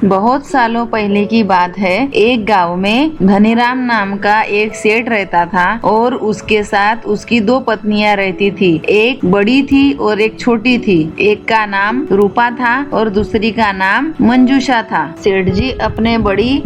बहुत सालों पहले की बात है। एक गांव में धनीराम नाम का एक सेठ रहता था और उसके साथ उसकी दो पत्नियां रहती थी। एक बड़ी थी और एक छोटी थी। एक का नाम रूपा था और दूसरी का नाम मंजूषा था। सेठ जी अपने बड़ी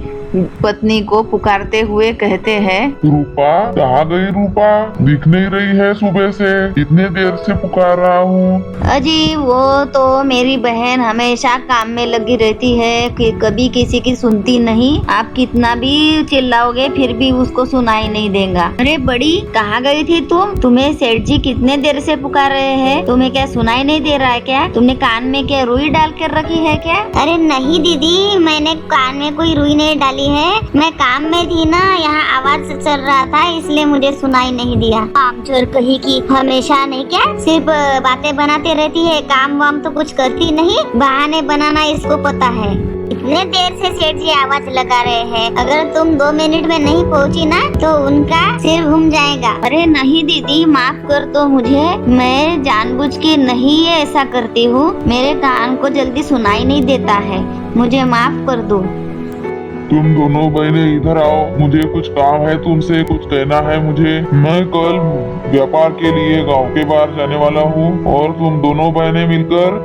पत्नी को पुकारते हुए कहते हैं, रूपा, कहाँ गई रूपा? दिख नहीं रही है सुबह से, इतने देर से पुकार रहा हूँ। अजी वो तो मेरी बहन हमेशा काम में लगी रहती है कि कभी किसी की सुनती नहीं। आप कितना भी चिल्लाओगे फिर भी उसको सुनाई नहीं देगा। अरे बड़ी, कहाँ गई थी तुम? तुम्हें सेठ जी कितने देर से पुकार रहे हैं। तुम्हें क्या सुनाई नहीं दे रहा है क्या? तुमने कान में क्या रुई डाल कर रखी है क्या? अरे नहीं दीदी, मैंने कान में कोई रुई नहीं डाली है। मैं काम में थी ना, यहाँ आवाज चल रहा था इसलिए मुझे सुनाई नहीं दिया। कामचोर कही की हमेशा नहीं क्या, सिर्फ बातें बनाते रहती है, काम वाम तो कुछ करती नहीं। बहाने बनाना इसको पता है। इतने देर से सेठ जी आवाज लगा रहे हैं, अगर तुम 2 मिनट में नहीं पहुंची ना तो उनका सिर घूम जाएगा। अरे नहीं दीदी, माफ कर दो मुझे, मैं जानबूझ के नहीं ऐसा करती हूँ। मेरे कान को जल्दी सुनाई नहीं देता है, मुझे माफ कर दो। तुम दोनों बहनें इधर आओ, मुझे कुछ काम है तुमसे, कुछ कहना है मुझे। मैं कल व्यापार के लिए गांव के बाहर जाने वाला हूँ और तुम दोनों बहनें मिलकर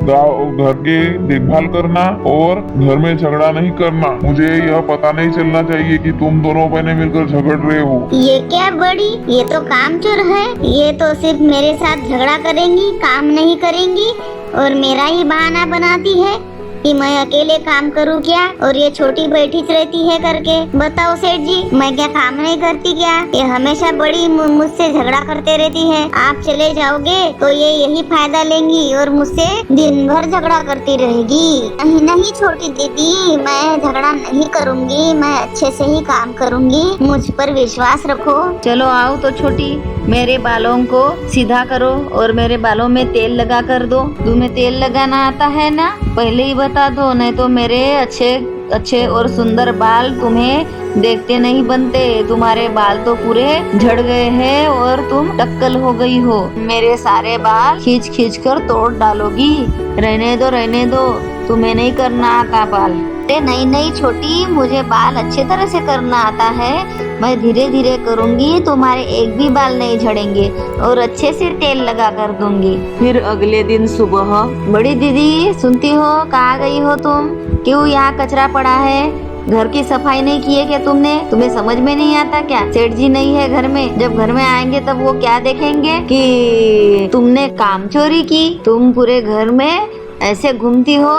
घर के देखभाल करना और घर में झगड़ा नहीं करना। मुझे यह पता नहीं चलना चाहिए कि तुम दोनों बहनें मिलकर झगड़ रहे हो। ये क्या बड़ी, ये तो कामचोर है। ये तो सिर्फ मेरे साथ झगड़ा करेंगी, काम नहीं करेंगी और मेरा ही बहाना बनाती है कि मैं अकेले काम करूं क्या, और ये छोटी बैठी रहती है करके। बताओ सेठ जी, मैं क्या काम नहीं करती क्या? ये हमेशा बड़ी मुझसे झगड़ा करते रहती है। आप चले जाओगे तो ये यही फायदा लेंगी और मुझसे दिन भर झगड़ा करती रहेगी। नहीं नहीं छोटी दीदी, मैं झगड़ा नहीं करूंगी, मैं अच्छे से ही काम करूंगी, मुझ पर विश्वास रखो। चलो आओ तो छोटी, मेरे बालों को सीधा करो और मेरे बालों में तेल लगा कर दो। तुम्हें तेल लगाना आता है ना? पहले ही बता दो, नहीं तो मेरे अच्छे और सुंदर बाल तुम्हें देखते नहीं बनते। तुम्हारे बाल तो पूरे झड़ गए हैं और तुम टक्कल हो गई हो। मेरे सारे बाल खींच खींच कर तोड़ डालोगी। रहने दो, तुम्हें नहीं करना आता बाल। नहीं नहीं छोटी, मुझे बाल अच्छे तरह से करना आता है। मैं धीरे धीरे करूंगी, तुम्हारे एक भी बाल नहीं झड़ेंगे और अच्छे से तेल लगा कर दूंगी। फिर अगले दिन सुबह, बड़ी दीदी सुनती हो, कहाँ गई हो तुम? क्यों यहाँ कचरा पड़ा है? घर की सफाई नहीं की है क्या तुमने? तुम्हें समझ में नहीं आता क्या? सेठ जी नहीं है घर में, जब घर में आएंगे तब वो क्या देखेंगे कि तुमने काम चोरी की। तुम पूरे घर में ऐसे घूमती हो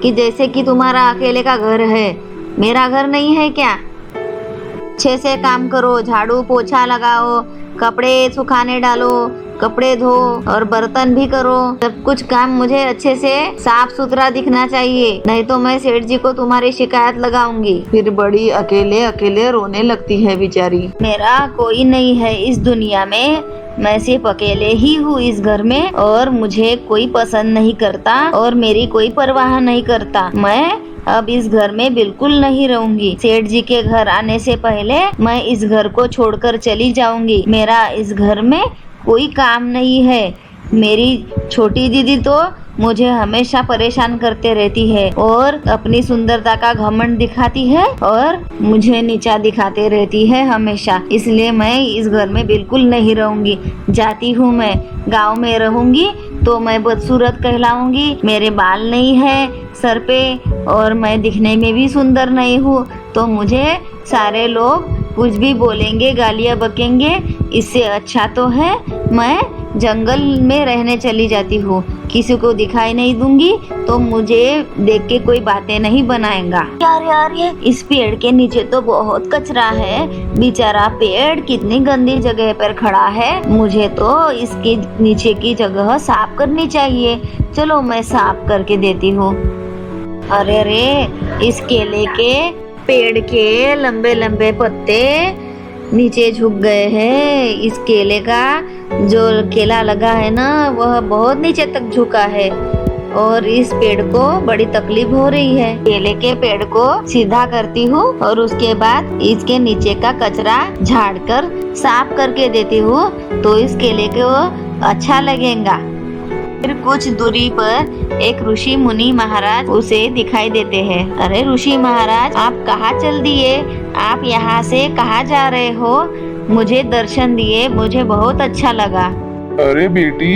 कि जैसे कि तुम्हारा अकेले का घर है। मेरा घर नहीं है क्या? अच्छे से काम करो, झाड़ू पोछा लगाओ, कपड़े सुखाने डालो, कपड़े धो और बर्तन भी करो। सब कुछ काम मुझे अच्छे से साफ सुथरा दिखना चाहिए, नहीं तो मैं सेठ जी को तुम्हारी शिकायत लगाऊंगी। फिर बड़ी अकेले अकेले रोने लगती है बेचारी। मेरा कोई नहीं है इस दुनिया में, मैं सिर्फ अकेले ही हूँ इस घर में और मुझे कोई पसंद नहीं करता और मेरी कोई परवाह नहीं करता। मैं अब इस घर में बिल्कुल नहीं रहूंगी। सेठ जी के घर आने से पहले मैं इस घर को छोड़कर चली जाऊंगी। मेरा इस घर में कोई काम नहीं है। मेरी छोटी दीदी तो मुझे हमेशा परेशान करते रहती है और अपनी सुंदरता का घमंड दिखाती है और मुझे नीचा दिखाते रहती है हमेशा। इसलिए मैं इस घर में बिल्कुल नहीं रहूंगी। जाती हूँ मैं, गांव में रहूंगी तो मैं बदसूरत कहलाऊंगी। मेरे बाल नहीं है सर पे और मैं दिखने में भी सुंदर नहीं हूँ, तो मुझे सारे लोग कुछ भी बोलेंगे, गालियाँ बकेंगे। इससे अच्छा तो है मैं जंगल में रहने चली जाती हूँ, किसी को दिखाई नहीं दूंगी तो मुझे देख के कोई बातें नहीं बनाएगा। यार ये इस पेड़ के नीचे तो बहुत कचरा है। बेचारा पेड़ कितनी गंदी जगह पर खड़ा है। मुझे तो इसके नीचे की जगह साफ करनी चाहिए। चलो मैं साफ करके देती हूँ। अरे इस केले के पेड़ के लंबे लंबे पत्ते नीचे झुक गए हैं। इस केले का जो केला लगा है ना, वह बहुत नीचे तक झुका है और इस पेड़ को बड़ी तकलीफ हो रही है। केले के पेड़ को सीधा करती हूँ और उसके बाद इसके नीचे का कचरा झाड़कर साफ करके देती हूँ, तो इस केले को अच्छा लगेगा। फिर कुछ दूरी पर एक ऋषि मुनि महाराज उसे दिखाई देते हैं। अरे ऋषि महाराज, आप कहाँ चल दिए? आप यहाँ से कहाँ जा रहे हो? मुझे दर्शन दिए, मुझे बहुत अच्छा लगा। अरे बेटी,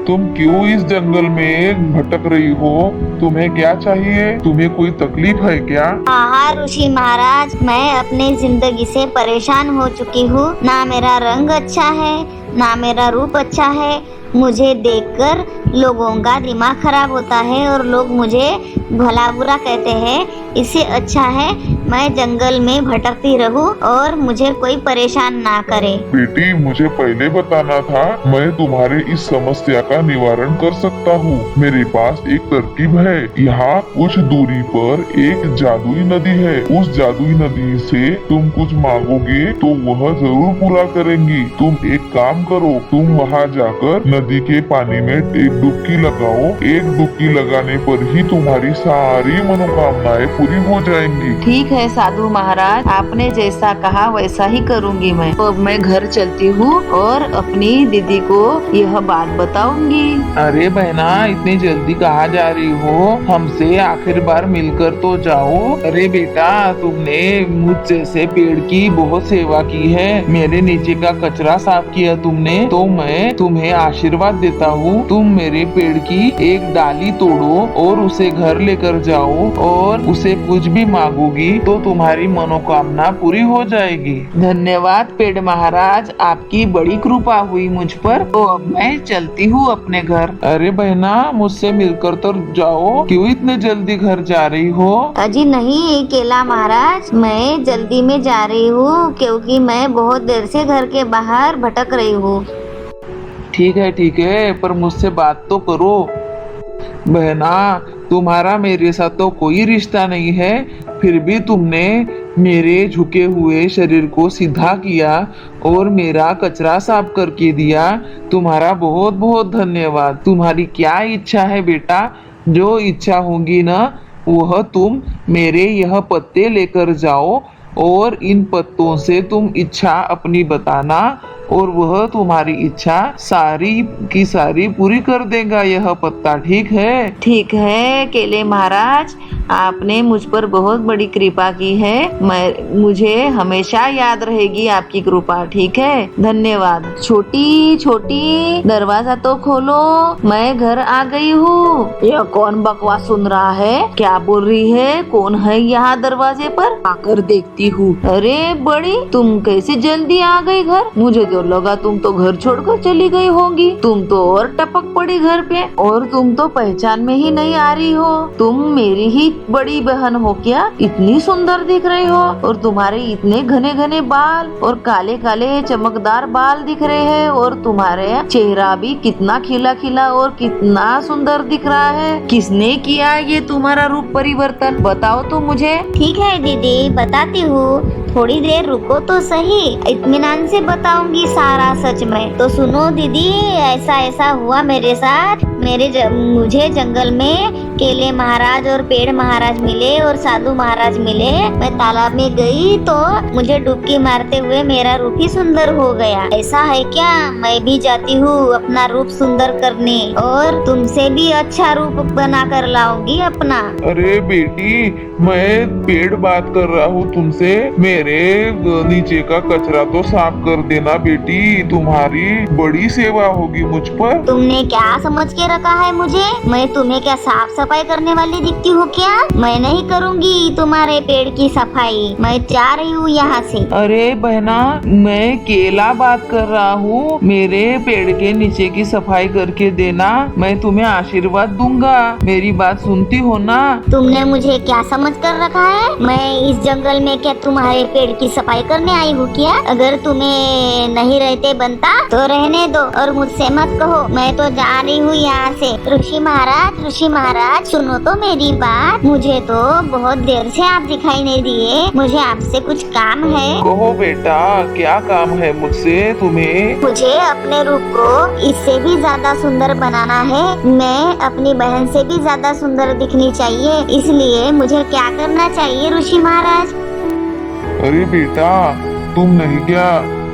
तुम क्यों इस जंगल में भटक रही हो? तुम्हें क्या चाहिए? तुम्हें कोई तकलीफ है क्या? हाँ ऋषि महाराज, मैं अपनी जिंदगी से परेशान हो चुकी हूँ। ना मेरा रंग अच्छा है, ना मेरा रूप अच्छा है। मुझे देखकर लोगों का दिमाग खराब होता है और लोग मुझे भला बुरा कहते हैं। इससे अच्छा है मैं जंगल में भटकती रहूं और मुझे कोई परेशान ना करे। बेटी, मुझे पहले बताना था, मैं तुम्हारे इस समस्या का निवारण कर सकता हूँ। मेरे पास एक तरकीब है। यहाँ कुछ दूरी पर एक जादुई नदी है। उस जादुई नदी से तुम कुछ मांगोगे तो वह जरूर पूरा करेंगी। तुम एक काम करो, तुम वहाँ जाकर नदी के पानी में एक डुबकी लगाओ। एक डुबकी लगाने पर ही तुम्हारी सारी मनोकामनाएं पूरी हो जाएंगी। ठीक है साधु महाराज, आपने जैसा कहा वैसा ही करूंगी मैं। तो अब मैं घर चलती हूँ और अपनी दीदी को यह बात बताऊंगी। अरे बहना, इतनी जल्दी कहाँ जा रही हो? हमसे आखिर बार मिलकर तो जाओ। अरे बेटा, तुमने मुझ जैसे पेड़ की बहुत सेवा की है। मेरे नीचे का कचरा साफ किया तुमने, तो मैं तुम्हें आशीर्वाद देता हूँ। तुम मेरे पेड़ की एक डाली तोड़ो और उसे घर लेकर जाओ और उसे कुछ भी मांगोगी तो तुम्हारी मनोकामना पूरी हो जाएगी। धन्यवाद पेड़ महाराज, आपकी बड़ी कृपा हुई मुझ पर। तो अब मैं चलती हूँ अपने घर। अरे बहना, मुझसे मिलकर तो जाओ। क्यों इतने जल्दी घर जा रही हो? अजी नहीं केला महाराज, मैं जल्दी में जा रही हूँ क्योंकि मैं बहुत देर से घर के बाहर भटक रही हूँ। ठीक है, पर मुझसे बात तो करो। बहना, तुम्हारा मेरे साथ तो कोई रिश्ता नहीं है, फिर भी तुमने मेरे झुके हुए शरीर को सीधा किया और मेरा कचरा साफ करके दिया। तुम्हारा बहुत बहुत धन्यवाद। तुम्हारी क्या इच्छा है बेटा? जो इच्छा होगी ना, वह तुम मेरे यह पत्ते लेकर जाओ और इन पत्तों से तुम इच्छा अपनी बताना और वह तुम्हारी इच्छा सारी की सारी पूरी कर देगा यह पत्ता। ठीक है? ठीक है केले महाराज, आपने मुझ पर बहुत बड़ी कृपा की है। मुझे हमेशा याद रहेगी आपकी कृपा। ठीक है, धन्यवाद। छोटी छोटी, दरवाजा तो खोलो, मैं घर आ गई हूँ। यह कौन बकवास सुन रहा है? क्या बोल रही है? कौन है यहाँ दरवाजे पर? आकर देखती हूँ। अरे बड़ी, तुम कैसे जल्दी आ गई घर? मुझे तो लगा तुम तो घर छोड़कर चली गई होगी। तुम तो और टपक पड़ी घर पे, और तुम तो पहचान में ही नहीं आ रही हो। तुम मेरी ही बड़ी बहन हो क्या? इतनी सुंदर दिख रही हो, और तुम्हारे इतने घने घने बाल और काले काले चमकदार बाल दिख रहे हैं, और तुम्हारे चेहरा भी कितना खिला खिला और कितना सुंदर दिख रहा है। किसने किया ये तुम्हारा रूप परिवर्तन? बताओ तो मुझे। ठीक है दीदी, बताती हूँ। थोड़ी देर रुको तो सही, इत्मीनान से बताऊंगी सारा सच में। तो सुनो दीदी, ऐसा ऐसा हुआ मेरे साथ। मुझे जंगल में केले महाराज और पेड़ महाराज मिले और साधु महाराज मिले। मैं तालाब में गई तो मुझे डुबकी मारते हुए मेरा रूप ही सुंदर हो गया। ऐसा है क्या? मैं भी जाती हूँ अपना रूप सुंदर करने और तुमसे भी अच्छा रूप बना कर लाऊंगी अपना। अरे बेटी, मैं पेड़ बात कर रहा हूँ तुमसे। मेरे नीचे का कचरा तो साफ कर देना बेटी, तुम्हारी बड़ी सेवा होगी मुझ पर। तुमने क्या समझ के रखा है मुझे? मैं तुम्हें क्या साफ सफाई करने वाली दिखती हूँ क्या? मैं नहीं करूँगी तुम्हारे पेड़ की सफाई। मैं जा रही हूँ यहाँ से। अरे बहना, मैं केला बात कर रहा हूँ। मेरे पेड़ के नीचे की सफाई करके देना, मैं तुम्हें आशीर्वाद दूंगा। मेरी बात सुनती हो ना? तुमने मुझे क्या समझ कर रखा है? मैं इस जंगल में क्या तुम्हारे पेड़ की सफाई करने आई हूँ क्या? अगर तुम्हें नहीं रहते बनता तो रहने दो और मुझसे मत कहो। मैं तो जा रही हूँ यहाँ से। ऋषि महाराज सुनो तो मेरी बात। मुझे तो बहुत देर से आप दिखाई नहीं दिए। मुझे आपसे कुछ काम है। कहो बेटा, क्या काम है मुझसे तुम्हें? मुझे अपने रूप को इससे भी ज्यादा सुंदर बनाना है। मैं अपनी बहन से भी ज्यादा सुंदर दिखनी चाहिए। इसलिए मुझे क्या करना चाहिए ऋषि महाराज? अरे बेटा, तुम नहीं क्या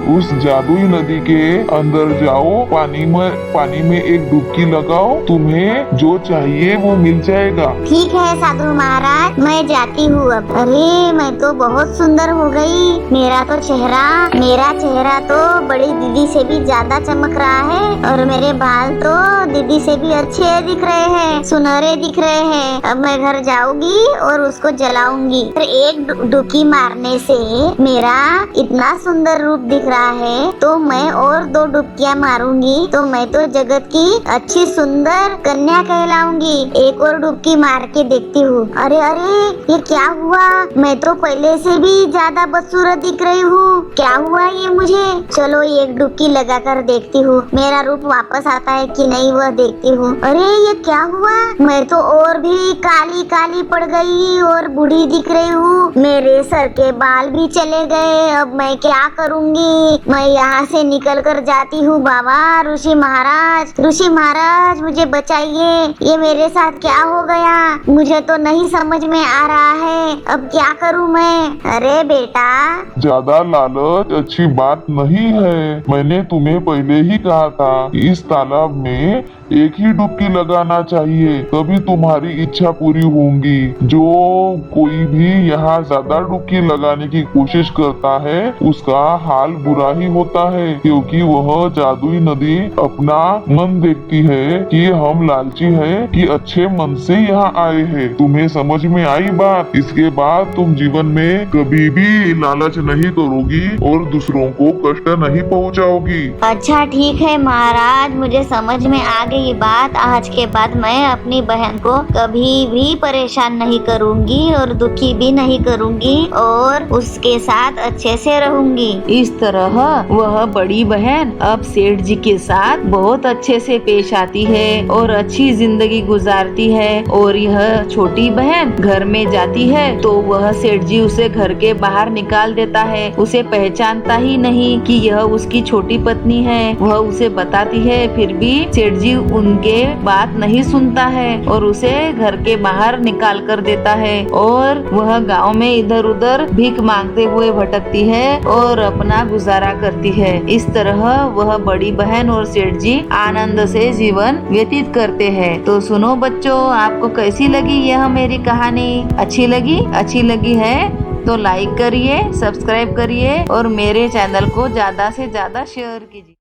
उस जादुई नदी के अंदर जाओ, पानी में एक डुबकी लगाओ, तुम्हें जो चाहिए वो मिल जाएगा। ठीक है साधु महाराज, मैं जाती हूँ अब। अरे मैं तो बहुत सुंदर हो गई। मेरा चेहरा तो बड़ी दीदी से भी ज्यादा चमक रहा है और मेरे बाल तो दीदी से भी अच्छे दिख रहे हैं, सुनहरे दिख रहे हैं। अब मैं घर जाऊंगी और उसको जलाऊंगी। फिर एक डुबकी मारने से मेरा इतना सुंदर रूप दिख रहा है तो मैं और 2 डुबकियां मारूंगी तो मैं तो जगत की अच्छी सुंदर कन्या कहलाऊंगी। एक और डुबकी मार के देखती हूँ। अरे ये क्या हुआ? मैं तो पहले से भी ज्यादा बदसूरत दिख रही हूँ। क्या हुआ ये मुझे? चलो एक डुबकी लगाकर देखती हूँ, मेरा रूप वापस आता है कि नहीं वह देखती हूँ। अरे ये क्या हुआ? मैं तो और भी काली काली पड़ गई और बूढ़ी दिख रही हूँ। मेरे सर के बाल भी चले गए। अब मैं क्या करूँगी? मैं यहाँ से निकल कर जाती हूँ। बाबा ऋषि महाराज मुझे बचाइए। ये मेरे साथ क्या हो गया? मुझे तो नहीं समझ में आ रहा है। अब क्या करूँ मैं? अरे बेटा, ज्यादा लालच अच्छी बात नहीं है। मैंने तुम्हें पहले ही कहा था इस तालाब में एक ही डुबकी लगाना चाहिए, तभी तुम्हारी इच्छा पूरी होगी। जो कोई भी यहाँ ज्यादा डुबकी लगाने की कोशिश करता है उसका हाल बुरा ही होता है, क्योंकि वह जादुई नदी अपना मन देखती है कि हम लालची हैं कि अच्छे मन से यहाँ आए हैं। तुम्हें समझ में आई बात? इसके बाद तुम जीवन में कभी भी लालच नहीं करोगी और दूसरों को कष्ट नहीं पहुँचाओगी। अच्छा ठीक है महाराज, मुझे समझ में आ गई ये बात। आज के बाद मैं अपनी बहन को कभी भी परेशान नहीं करूंगी और दुखी भी नहीं करूंगी और उसके साथ अच्छे से रहूंगी। इस तरह वह बड़ी बहन अब सेठ जी के साथ बहुत अच्छे से पेश आती है और अच्छी जिंदगी गुजारती है। और यह छोटी बहन घर में जाती है तो वह सेठ जी उसे घर के बाहर निकाल देता है। उसे पहचानता ही नहीं कि यह उसकी छोटी पत्नी है। वह उसे बताती है, फिर भी सेठ जी उनके बात नहीं सुनता है और उसे घर के बाहर निकाल कर देता है और वह गांव में इधर उधर भीख मांगते हुए भटकती है और अपना गुजारा करती है। इस तरह वह बड़ी बहन और सेठ जी आनंद से जीवन व्यतीत करते हैं। तो सुनो बच्चों, आपको कैसी लगी यह मेरी कहानी? अच्छी लगी है तो लाइक करिए, सब्सक्राइब करिए और मेरे चैनल को ज्यादा से ज्यादा शेयर कीजिए।